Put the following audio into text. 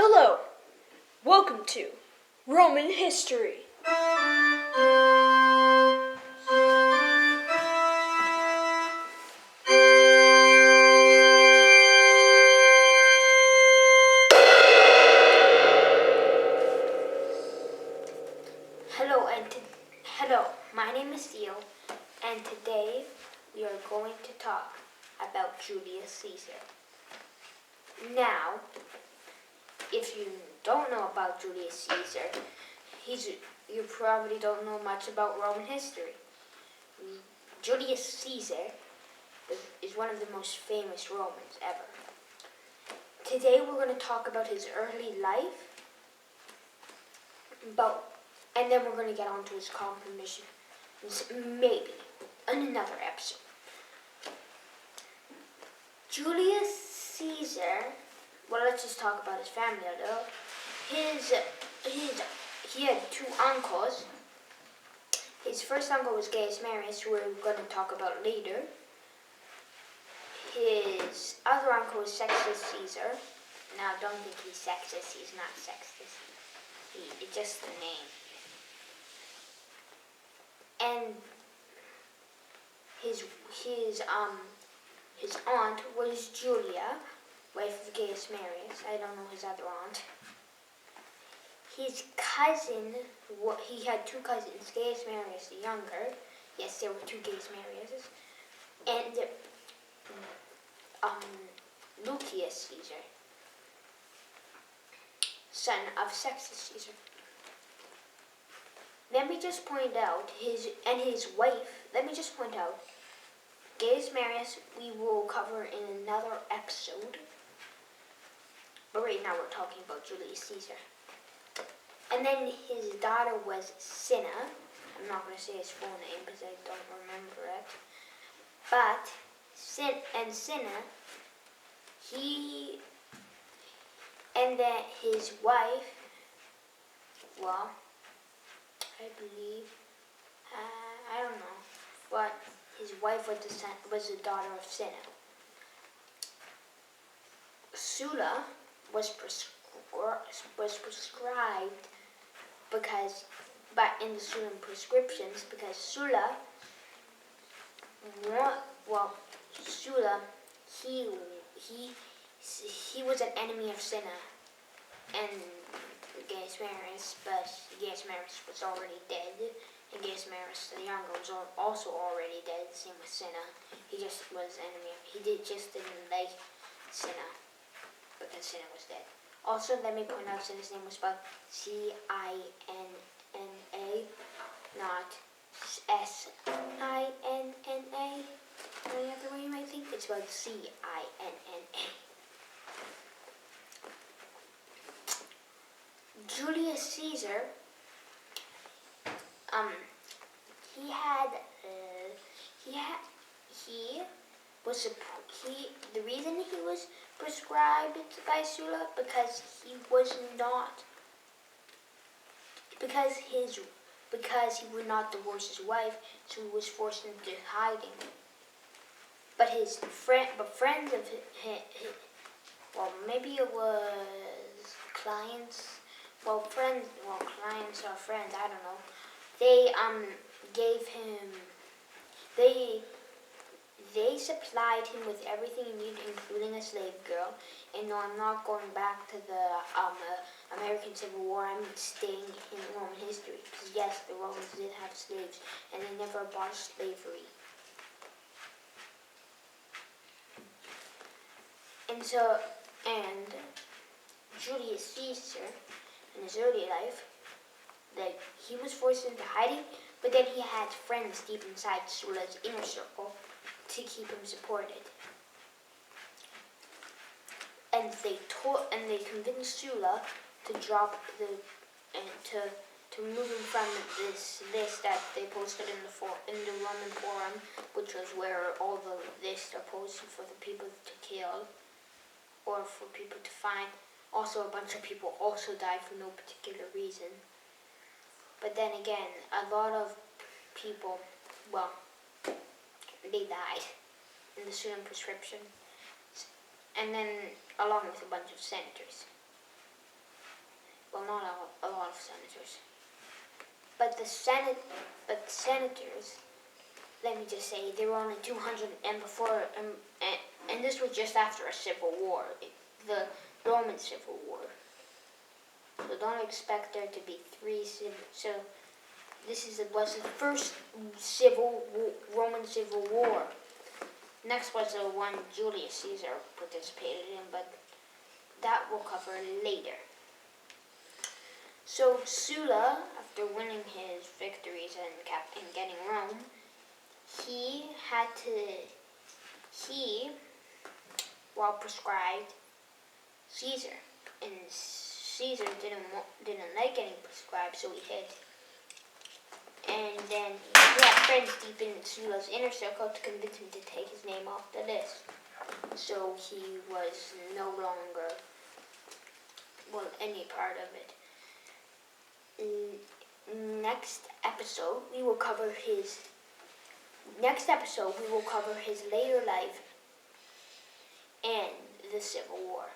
Hello, welcome to Roman History. Hello, my name is Theo, and today we are going to talk about Julius Caesar. Now, if you don't know about Julius Caesar, you probably don't know much about Roman history. Julius Caesar is one of the most famous Romans ever. Today we're going to talk about his early life, and then we're going to get on to his conquest maybe in another episode. Julius Caesar, well, let's just talk about his family a little. He had two uncles. His first uncle was Gaius Marius, who we're going to talk about later. His other uncle was Sextus Caesar. Now, don't think he's sexist. He's not sexist. It's just the name. And his aunt was Julia, wife of Gaius Marius. I don't know his other aunt. His cousin, he had two cousins, Gaius Marius the younger. Yes, there were two Gaius Mariuses. And Lucius Caesar, son of Sextus Caesar. Let me just point out his wife. Gaius Marius we will cover in another episode. But right now we're talking about Julius Caesar. And then his daughter was Cinna. I'm not going to say his full name because I don't remember it. But Cinna, and then his wife, well, I believe, I don't know, but his wife was the daughter of Cinna. Sulla was prescribed in the Sullan prescriptions because Sulla, he was an enemy of Cinna and Gaius Marius, but Gaius Marius was already dead, and Gaius Marius the younger was also already dead. Same with Cinna. He just was enemy. He didn't like Cinna because Cinna was dead. Also, let me point out Cinna's name was spelled Cinna, not Sinna. Any other way you might think? It's spelled Cinna. Julius Caesar, the reason he was prescribed by Sulla because he would not divorce his wife, so he was forced into hiding. But friends of his, well, maybe it was clients. Clients or friends, I don't know. They they supplied him with everything he needed, including a slave girl. And no, I'm not going back to the American Civil War. I'm staying in Roman history. Because yes, the Romans did have slaves, and they never abolished slavery. And Julius Caesar, in his early life, he was forced into hiding, but then he had friends deep inside Sulla's inner circle to keep him supported. And they convinced Sulla to drop to move him from this list that they posted in the Roman Forum, which was where all the lists are posted for the people to kill or for people to find. Also, a bunch of people also died for no particular reason. But then again, a lot of people, they died in the Sullan prescription. And then, along with a bunch of senators. well, not a lot of senators. But the senators, let me just say, there were only 200, and before, and this was just after a civil war, the Roman Civil War. So don't expect there to be three civil. So this was the first Roman Civil War. Next was the one Julius Caesar participated in, but that we'll cover later. So Sulla, after winning his victories and getting Rome, while prescribed Caesar, and Caesar didn't like getting prescribed, so he hid. And then he had friends deep in Sulla's inner circle to convince him to take his name off the list. So he was no longer, any part of it. Next episode, we will cover his later life and the Civil War.